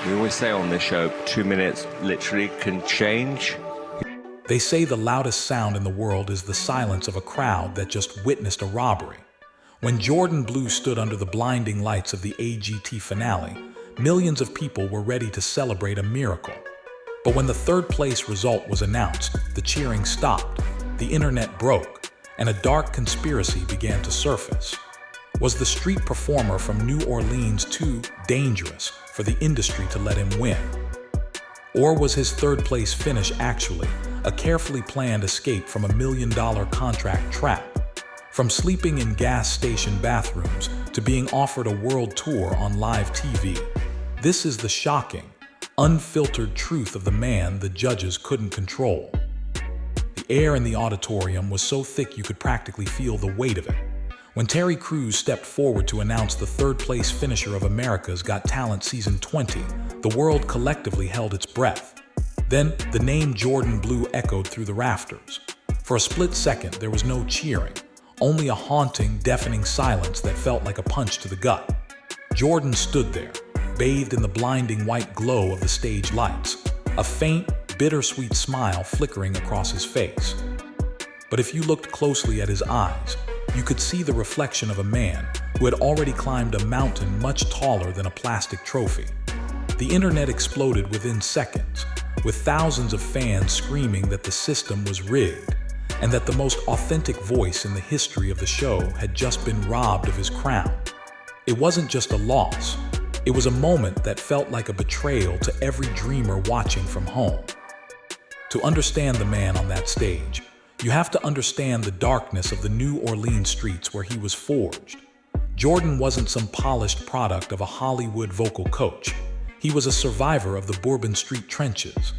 We always say on this show, 2 minutes literally can change. They say the loudest sound in the world is the silence of a crowd that just witnessed a robbery. When Jourdan Blue stood under the blinding lights of the AGT Finale, millions of people were ready to celebrate a miracle. But when the third place result was announced, the cheering stopped, the internet broke, and a dark conspiracy began to surface. Was the street performer from New Orleans too dangerous for the industry to let him win? Or was his third place finish actually a carefully planned escape from $1 million contract trap? From sleeping in gas station bathrooms to being offered a world tour on live TV, this is the shocking, unfiltered truth of the man the judges couldn't control. The air in the auditorium was so thick you could practically feel the weight of it. When Terry Crews stepped forward to announce the third-place finisher of America's Got Talent Season 20, the world collectively held its breath. Then, the name Jourdan Blue echoed through the rafters. For a split second, there was no cheering, only a haunting, deafening silence that felt like a punch to the gut. Jourdan stood there, bathed in the blinding white glow of the stage lights, a faint, bittersweet smile flickering across his face. But if you looked closely at his eyes, you could see the reflection of a man who had already climbed a mountain much taller than a plastic trophy. The internet exploded within seconds, with thousands of fans screaming that the system was rigged and that the most authentic voice in the history of the show had just been robbed of his crown. It wasn't just a loss. It was a moment that felt like a betrayal to every dreamer watching from home. To understand the man on that stage, you have to understand the darkness of the New Orleans streets where he was forged. Jourdan wasn't some polished product of a Hollywood vocal coach. He was a survivor of the Bourbon Street trenches.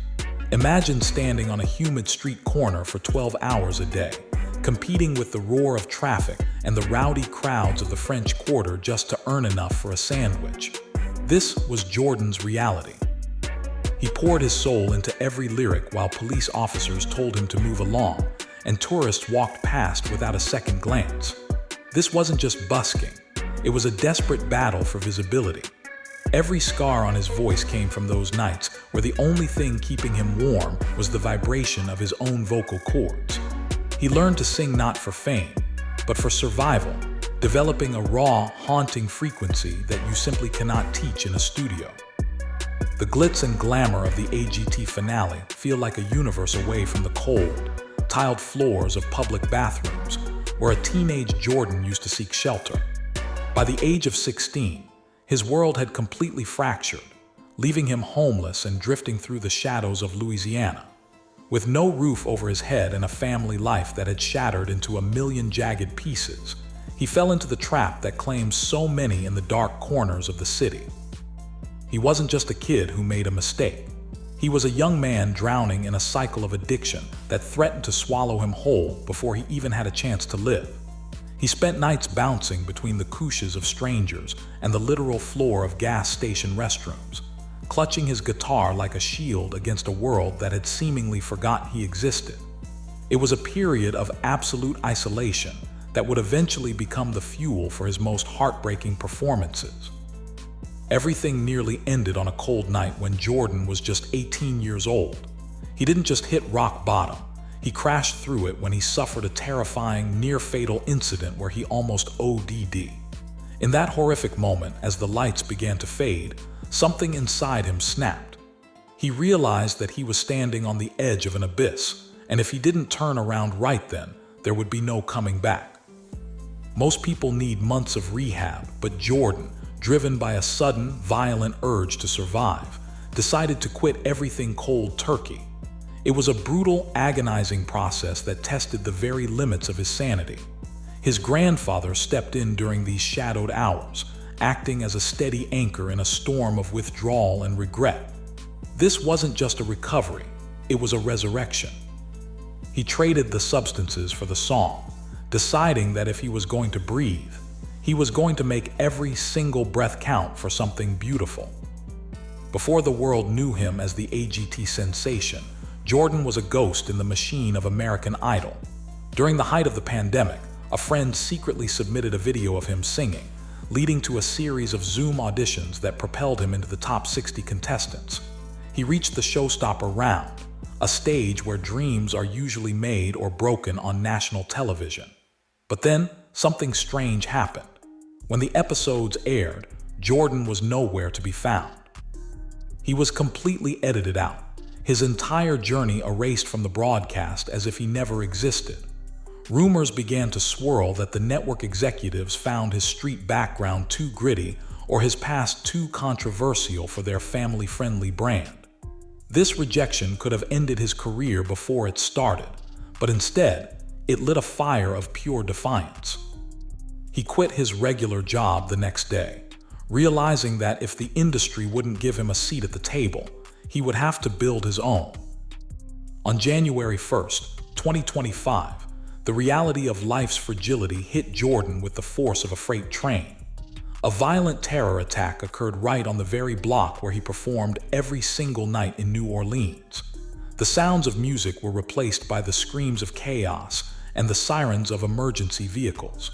Imagine standing on a humid street corner for 12 hours a day, competing with the roar of traffic and the rowdy crowds of the French Quarter just to earn enough for a sandwich. This was Jourdan's reality. He poured his soul into every lyric while police officers told him to move along, and tourists walked past without a second glance. This wasn't just busking. It was a desperate battle for visibility. Every scar on his voice came from those nights where the only thing keeping him warm was the vibration of his own vocal cords. He learned to sing not for fame, but for survival, developing a raw, haunting frequency that you simply cannot teach in a studio. The glitz and glamour of the AGT Finale feel like a universe away from the cold, tiled floors of public bathrooms where a teenage Jourdan used to seek shelter. By the age of 16, his world had completely fractured, leaving him homeless and drifting through the shadows of Louisiana. With no roof over his head and a family life that had shattered into a million jagged pieces, he fell into the trap that claims so many in the dark corners of the city. He wasn't just a kid who made a mistake. He was a young man drowning in a cycle of addiction that threatened to swallow him whole before he even had a chance to live. He spent nights bouncing between the couches of strangers and the literal floor of gas station restrooms, clutching his guitar like a shield against a world that had seemingly forgotten he existed. It was a period of absolute isolation that would eventually become the fuel for his most heartbreaking performances. Everything nearly ended on a cold night when Jourdan was just 18 years old. He didn't just hit rock bottom. He crashed through it when he suffered a terrifying, near-fatal incident where he almost OD'd. In that horrific moment, as the lights began to fade, something inside him snapped. He realized that he was standing on the edge of an abyss, and if he didn't turn around right then, there would be no coming back. Most people need months of rehab, but Jourdan, driven by a sudden, violent urge to survive, decided to quit everything cold turkey. It was a brutal, agonizing process that tested the very limits of his sanity. His grandfather stepped in during these shadowed hours, acting as a steady anchor in a storm of withdrawal and regret. This wasn't just a recovery, it was a resurrection. He traded the substances for the song, deciding that if he was going to breathe, he was going to make every single breath count for something beautiful. Before the world knew him as the AGT sensation, Jourdan was a ghost in the machine of American Idol. During the height of the pandemic, a friend secretly submitted a video of him singing, leading to a series of Zoom auditions that propelled him into the top 60 contestants. He reached the showstopper round, a stage where dreams are usually made or broken on national television. But then, something strange happened. When the episodes aired, Jourdan was nowhere to be found. He was completely edited out, his entire journey erased from the broadcast as if he never existed. Rumors began to swirl that the network executives found his street background too gritty or his past too controversial for their family-friendly brand. This rejection could have ended his career before it started, but instead, it lit a fire of pure defiance. He quit his regular job the next day, realizing that if the industry wouldn't give him a seat at the table, he would have to build his own. On January 1st, 2025, the reality of life's fragility hit Jourdan with the force of a freight train. A violent terror attack occurred right on the very block where he performed every single night in New Orleans. The sounds of music were replaced by the screams of chaos and the sirens of emergency vehicles.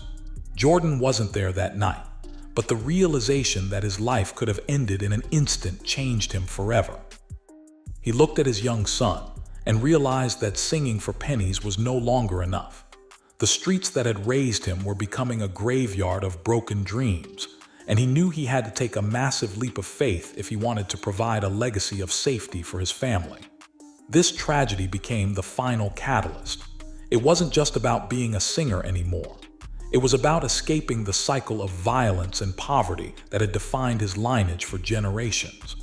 Jourdan wasn't there that night, but the realization that his life could have ended in an instant changed him forever. He looked at his young son and realized that singing for pennies was no longer enough. The streets that had raised him were becoming a graveyard of broken dreams, and he knew he had to take a massive leap of faith if he wanted to provide a legacy of safety for his family. This tragedy became the final catalyst. It wasn't just about being a singer anymore. It was about escaping the cycle of violence and poverty that had defined his lineage for generations.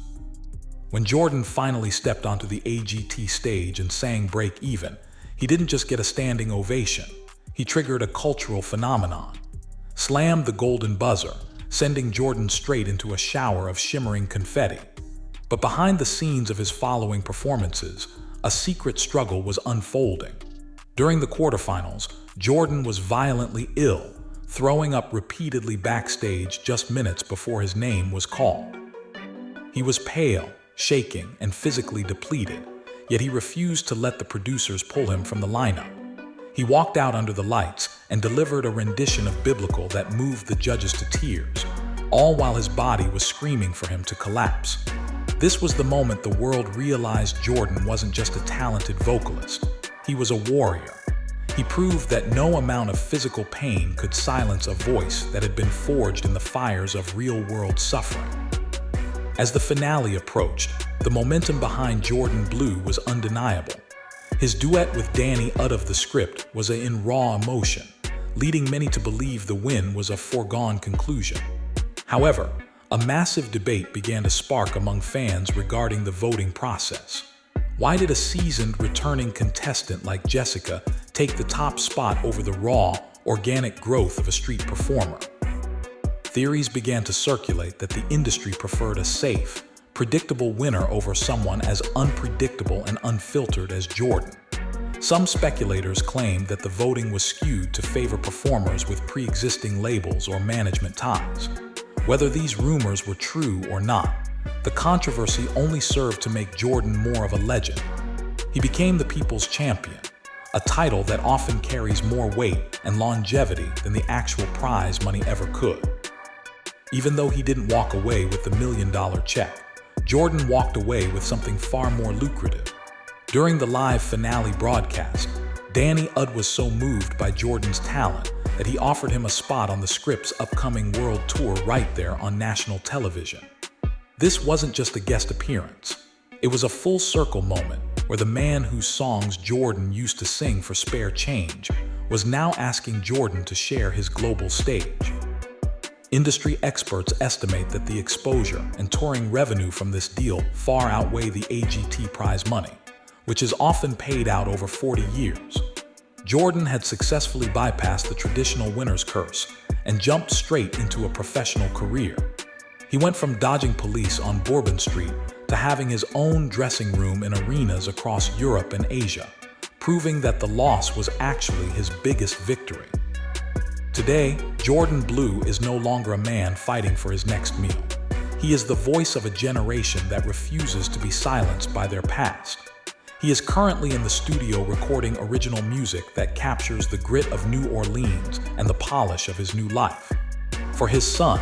When Jourdan finally stepped onto the AGT stage and sang Breakeven, he didn't just get a standing ovation. He triggered a cultural phenomenon. Slammed the golden buzzer, sending Jourdan straight into a shower of shimmering confetti. But behind the scenes of his following performances, a secret struggle was unfolding. During the quarterfinals, Jourdan was violently ill, throwing up repeatedly backstage just minutes before his name was called. He was pale, shaking, and physically depleted, yet he refused to let the producers pull him from the lineup. He walked out under the lights and delivered a rendition of Biblical that moved the judges to tears, all while his body was screaming for him to collapse. This was the moment the world realized Jourdan wasn't just a talented vocalist. He was a warrior. He proved that no amount of physical pain could silence a voice that had been forged in the fires of real-world suffering. As the finale approached, the momentum behind Jourdan Blue was undeniable. His duet with Danny out of the script was in raw emotion, leading many to believe the win was a foregone conclusion. However, a massive debate began to spark among fans regarding the voting process. Why did a seasoned returning contestant like Jessica take the top spot over the raw, organic growth of a street performer? Theories began to circulate that the industry preferred a safe, predictable winner over someone as unpredictable and unfiltered as Jourdan. Some speculators claimed that the voting was skewed to favor performers with pre-existing labels or management ties. Whether these rumors were true or not, the controversy only served to make Jourdan more of a legend. He became the people's champion, a title that often carries more weight and longevity than the actual prize money ever could. Even though he didn't walk away with the $1 million check, Jourdan walked away with something far more lucrative. During the live finale broadcast, Danny Ud was so moved by Jourdan's talent that he offered him a spot on the script's upcoming world tour right there on national television. This wasn't just a guest appearance. It was a full circle moment where the man whose songs Jourdan used to sing for spare change was now asking Jourdan to share his global stage. Industry experts estimate that the exposure and touring revenue from this deal far outweigh the AGT prize money, which is often paid out over 40 years. Jourdan had successfully bypassed the traditional winner's curse and jumped straight into a professional career. He went from dodging police on Bourbon Street to having his own dressing room in arenas across Europe and Asia, proving that the loss was actually his biggest victory. Today, Jourdan Blue is no longer a man fighting for his next meal. He is the voice of a generation that refuses to be silenced by their past. He is currently in the studio recording original music that captures the grit of New Orleans and the polish of his new life. For his son,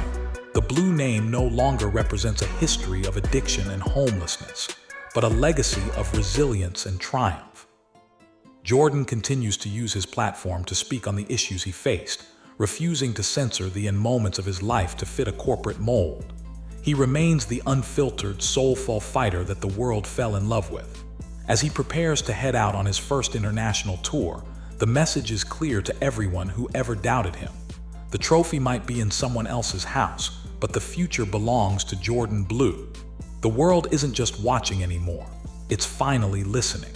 the Blue name no longer represents a history of addiction and homelessness, but a legacy of resilience and triumph. Jourdan continues to use his platform to speak on the issues he faced, refusing to censor the moments of his life to fit a corporate mold. He remains the unfiltered, soulful fighter that the world fell in love with. As he prepares to head out on his first international tour, the message is clear to everyone who ever doubted him. The trophy might be in someone else's house, but the future belongs to Jourdan Blue. The world isn't just watching anymore, it's finally listening.